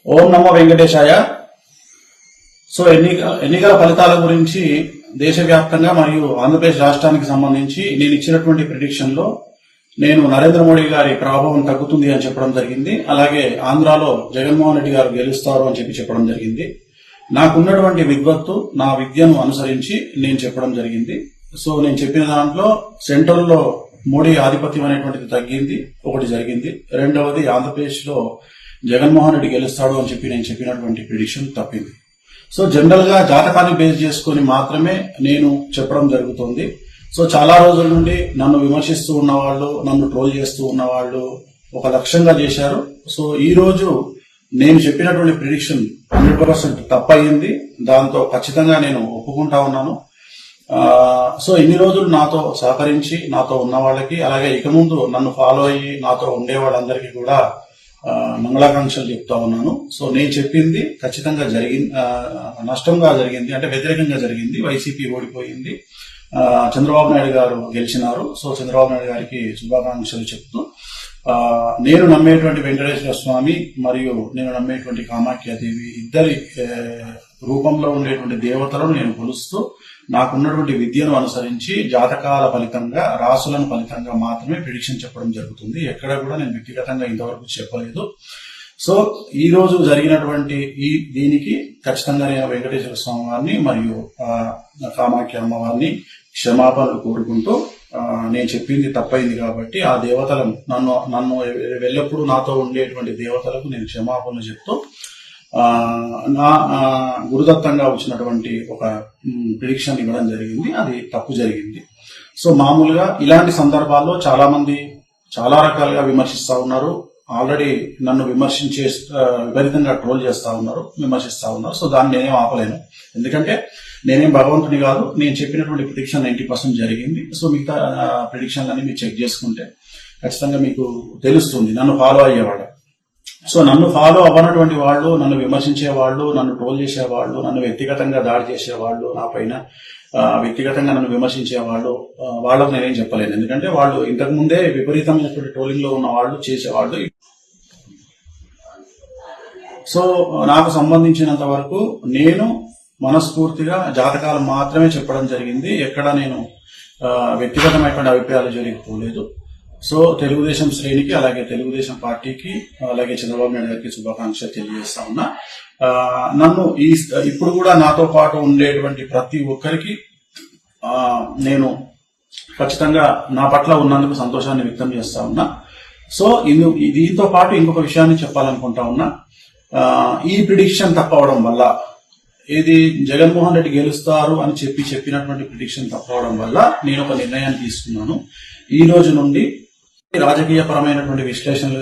ఓం నమో వెంకటేశాయ. So ఎన్నికల ఫలితాల గురించి దేశవ్యాప్తంగా మరియు ఆంధ్రప్రదేశ్ రాష్ట్రానికి సంబంధించి నేను ఇచ్చినటువంటి ప్రిడిక్షన్ లో నేను నరేంద్ర మోడీ గారి ప్రభావం తగ్గుతుంది అని చెప్పడం జరిగింది. అలాగే ఆంధ్రాలో జగన్మోహన్ రెడ్డి గారు గెలుస్తారు అని చెప్పడం జరిగింది. నాకున్నటువంటి విద్వత్తు, నా విద్యను అనుసరించి నేను చెప్పడం జరిగింది. సో నేను చెప్పిన దాంట్లో సెంట్రల్ లో మోడీ ఆధిపత్యం అనేటువంటిది తగ్గింది, ఒకటి జరిగింది. రెండవది ఆంధ్రప్రదేశ్ లో జగన్మోహన్ రెడ్డి గెలుస్తాడు అని నేను చెప్పినటువంటి ప్రిడిక్షన్ తప్పింది. సో జనరల్ గా జాతకాన్ని బేస్ చేసుకుని మాత్రమే నేను చెప్పడం జరుగుతుంది. సో చాలా రోజుల నుండి నన్ను విమర్శిస్తూ ఉన్నవాళ్ళు, నన్ను ట్రోల్ చేస్తూ ఉన్నవాళ్ళు ఒక లక్ష్యంగా చేశారు. సో ఈ రోజు నేను చెప్పినటువంటి ప్రిడిక్షన్ 100% తప్పయింది. దాంతో ఖచ్చితంగా నేను ఒప్పుకుంటా ఉన్నాను. సో ఇన్ని రోజులు నాతో సహకరించి నాతో ఉన్న వాళ్ళకి, అలాగే ఇక ముందు నన్ను ఫాలో అయ్యి నాతో ఉండే వాళ్ళందరికీ కూడా మంగళాకాంక్షలు చెప్తా ఉన్నాను. సో నేను చెప్పింది ఖచ్చితంగా నష్టంగా జరిగింది, అంటే వ్యతిరేకంగా జరిగింది. వైసీపీ ఓడిపోయింది, చంద్రబాబు నాయుడు గారు గెలిచినారు. సో చంద్రబాబు నాయుడు గారికి శుభాకాంక్షలు చెప్తూ నేను నమ్మేటువంటి వెంకటేశ్వర స్వామి మరియు నేను నమ్మేటువంటి కామాఖ్యాదేవి ఇద్దరి రూపంలో ఉండేటువంటి దేవతలను నేను కొలుస్తూ నాకున్నటువంటి విద్యను అనుసరించి జాతకాల ఫలితంగా, రాసులను ఫలితంగా మాత్రమే ప్రిడిక్షన్ చెప్పడం జరుగుతుంది. ఎక్కడ కూడా నేను వ్యక్తిగతంగా ఇంతవరకు చెప్పలేదు. సో ఈ రోజు జరిగినటువంటి దీనికి ఖచ్చితంగా నేను వెంకటేశ్వర స్వామి వారిని మరియు కామాఖ్య అమ్మవారిని క్షమాపణలు కోరుకుంటూ, నేను చెప్పింది తప్పైంది కాబట్టి ఆ దేవతలను నన్ను ఎల్లప్పుడూ నాతో ఉండేటువంటి దేవతలకు నేను క్షమాపణలు చెప్తూ నా గురుదత్తంగా వచ్చినటువంటి ఒక ప్రిడిక్షన్ ఇవ్వడం జరిగింది. అది తప్పు జరిగింది. సో మామూలుగా ఇలాంటి సందర్భాల్లో చాలా మంది చాలా రకాలుగా విమర్శిస్తా ఉన్నారు. ఆల్రెడీ నన్ను విపరీతంగా ట్రోల్ చేస్తా ఉన్నారు, విమర్శిస్తా ఉన్నారు. సో దాన్ని నేనేం ఆపలేను, ఎందుకంటే నేనేం భగవంతుని కాదు. నేను చెప్పినటువంటి ప్రిడిక్షన్ 90% జరిగింది. సో మిగతా ప్రిడిక్షన్లన్నీ మీరు చెక్ చేసుకుంటే ఖచ్చితంగా మీకు తెలుస్తుంది నన్ను ఫాలో అయ్యేవాళ్ళు. సో నన్ను ఫాలో అవ్వనటువంటి వాళ్ళు, నన్ను విమర్శించే వాళ్ళు, నన్ను ట్రోల్ చేసేవాళ్ళు, నన్ను వ్యక్తిగతంగా దాడి చేసేవాళ్ళు, నా పైన వ్యక్తిగతంగా నన్ను విమర్శించే వాళ్ళు, వాళ్ళకు నేనేం చెప్పలేను. ఎందుకంటే వాళ్ళు ఇంతకు ముందే విపరీతమైనటువంటి ట్రోలింగ్ లో ఉన్న వాళ్ళు, చేసేవాళ్ళు. సో నాకు సంబంధించినంత వరకు నేను మనస్ఫూర్తిగా జాతకాలు మాత్రమే చెప్పడం జరిగింది. ఎక్కడ నేను వ్యక్తిగతమైనటువంటి అభిప్రాయాలు జరిగిపోలేదు. సో తెలుగుదేశం శ్రేణికి, అలాగే తెలుగుదేశం పార్టీకి, అలాగే చంద్రబాబు నాయుడు గారికి శుభాకాంక్షలు తెలియజేస్తా ఉన్నా. నన్ను ఇప్పుడు కూడా నాతో పాటు ఉండేటువంటి ప్రతి ఒక్కరికి నేను ఖచ్చితంగా నా పట్ల ఉన్నందుకు సంతోషాన్ని వ్యక్తం చేస్తా ఉన్నా. సో దీంతో పాటు ఇంకొక విషయాన్ని చెప్పాలనుకుంటా ఉన్నా. ఈ ప్రిడిక్షన్ తప్పవడం వల్ల, ఇది జగన్మోహన్ రెడ్డి గెలుస్తారు అని చెప్పినటువంటి ప్రిడిక్షన్ తప్పవడం వల్ల నేను ఒక నిర్ణయాన్ని తీసుకున్నాను. ఈ రోజు నుండి రాజకీయ పరమైనటువంటి విశ్లేషణలు,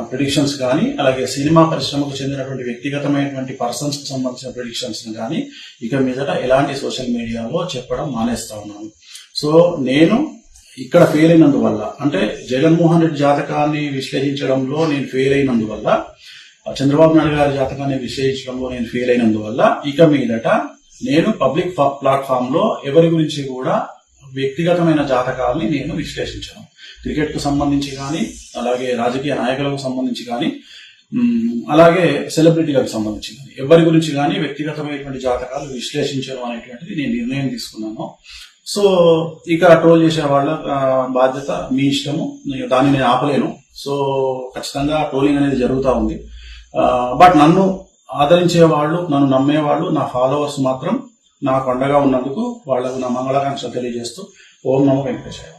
ప్రిడిక్షన్స్ కానీ, అలాగే సినిమా పరిశ్రమకు చెందినటువంటి వ్యక్తిగతమైనటువంటి పర్సన్స్ కు సంబంధించిన ప్రిడిక్షన్స్ కానీ ఇక మీదట ఎలాంటి సోషల్ మీడియాలో చెప్పడం మానేస్తా ఉన్నాను. సో నేను ఇక్కడ ఫెయిల్ అయినందువల్ల, అంటే జగన్మోహన్ రెడ్డి జాతకాన్ని విశ్లేషించడంలో నేను ఫెయిల్ అయినందువల్ల, చంద్రబాబు నాయుడు గారి జాతకాన్ని విశ్లేషించడంలో నేను ఫెయిల్ అయినందువల్ల ఇక మీదట నేను పబ్లిక్ ప్లాట్ఫామ్ లో ఎవరి గురించి కూడా వ్యక్తిగతమైన జాతకాలని నేను విశ్లేషించను. క్రికెట్ కు సంబంధించి కానీ, అలాగే రాజకీయ నాయకులకు సంబంధించి కానీ, అలాగే సెలబ్రిటీలకు సంబంధించి కానీ, ఎవరి గురించి కానీ వ్యక్తిగతమైనటువంటి జాతకాలు విశ్లేషించడం అనేటువంటిది నేను నిర్ణయం తీసుకున్నాను. సో ఇక ట్రోల్ చేసే వాళ్ళ బాధ్యత మీ ఇష్టము, దాన్ని నేను ఆపలేను. సో ఖచ్చితంగా ట్రోలింగ్ అనేది జరుగుతూ ఉంది. బట్ నన్ను ఆదరించే వాళ్ళు, నన్ను నమ్మేవాళ్ళు, నా ఫాలోవర్స్ మాత్రం నాకు అండగా ఉన్నందుకు వాళ్లకు నా మంగళాకాంక్షలు తెలియజేస్తూ ఓం నమో వెంకటేశాయ.